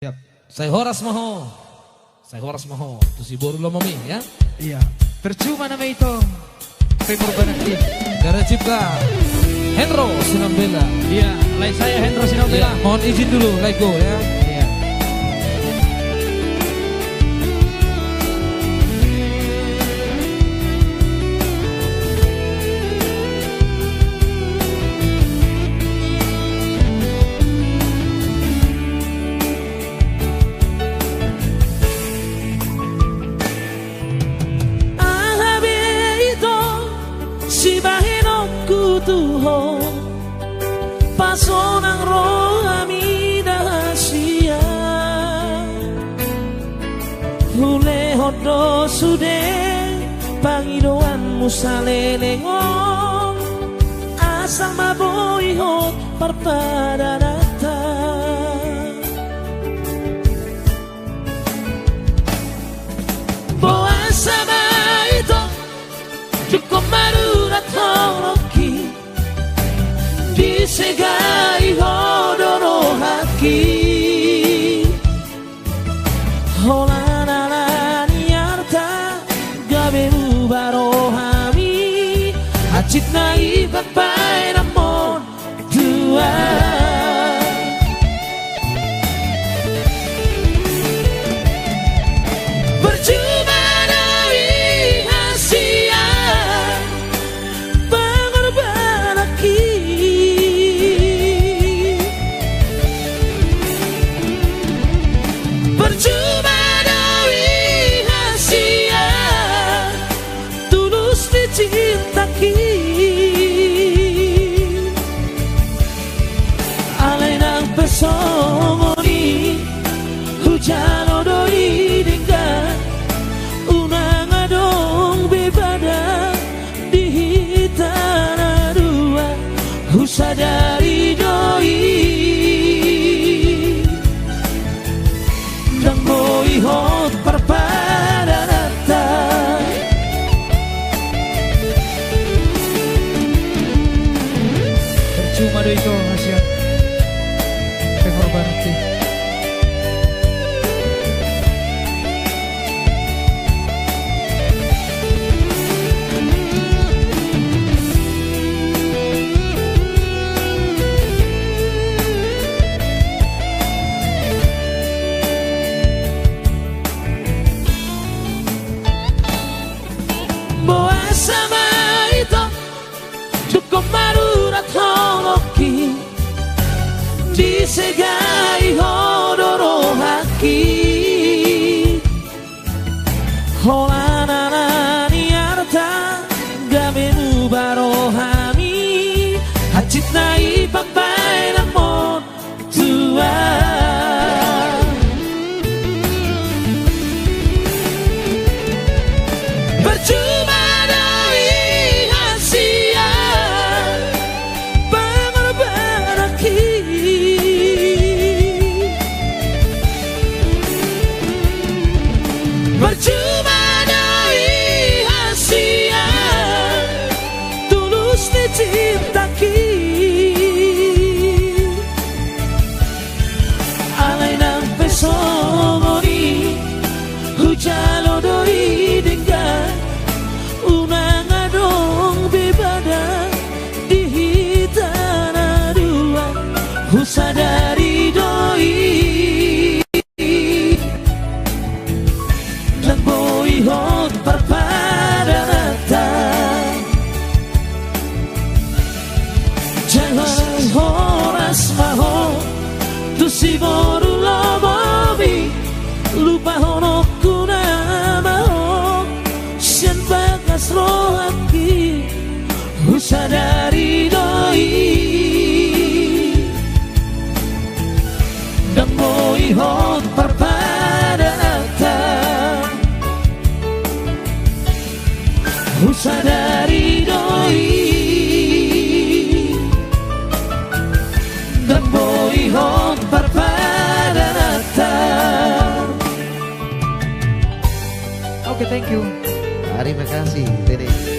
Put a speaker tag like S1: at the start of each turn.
S1: Siap. Saya Horas Maho. Saya Horas Maho. Itu si Boru Lomami ya.
S2: Iya. Percuma nama itu. Pengorban aktif.
S1: Gara Cipka. Hendro Sinambela.
S2: Iya. Like saya Hendro Sinambela.
S1: Ya, mohon izin dulu. Like go ya.
S2: Iya.
S3: Pasonang rohami dahasia Hule hodo sude Pangidoan musalelengong Asal maboi hot parpadarata Boa sama itu Cukup marurat horoki Disegai hodoro haki Holanala niarta Gabe ubarohami Acit na ibabay namon dua Percuma dari hasia Pengorban aki Percuma dari hasia Tulus dicintaki Alay ng pesongoni Hujan odoi dengan Unang adong bebada Di hitana dua Husadari doi Dan boihot parpadarata
S2: Percuma do itu hasil. Pengorban aktif.
S3: Boa sama itu Cukup marurat holoki Disegai hodoro haki Holanana niarta Gabe barohami Hacit na ibabay namon tua Percuma dari hasia Pengorban aki Percuma dari hasia Tulus dicintaki Alay ng pesongoni Hujan odori dengan Unang adong bebada Di hitana dua Husadari doi Dan boihot parpadarata Jangan horas maho Tu si boru lomomi Lupa honok kuna maho Sian bagas rohaki Husadari doi Dan boihot parpadarata Husadari doi Dan boihot parpadarata
S2: Oke, thank you.
S4: Terima kasih, Dede.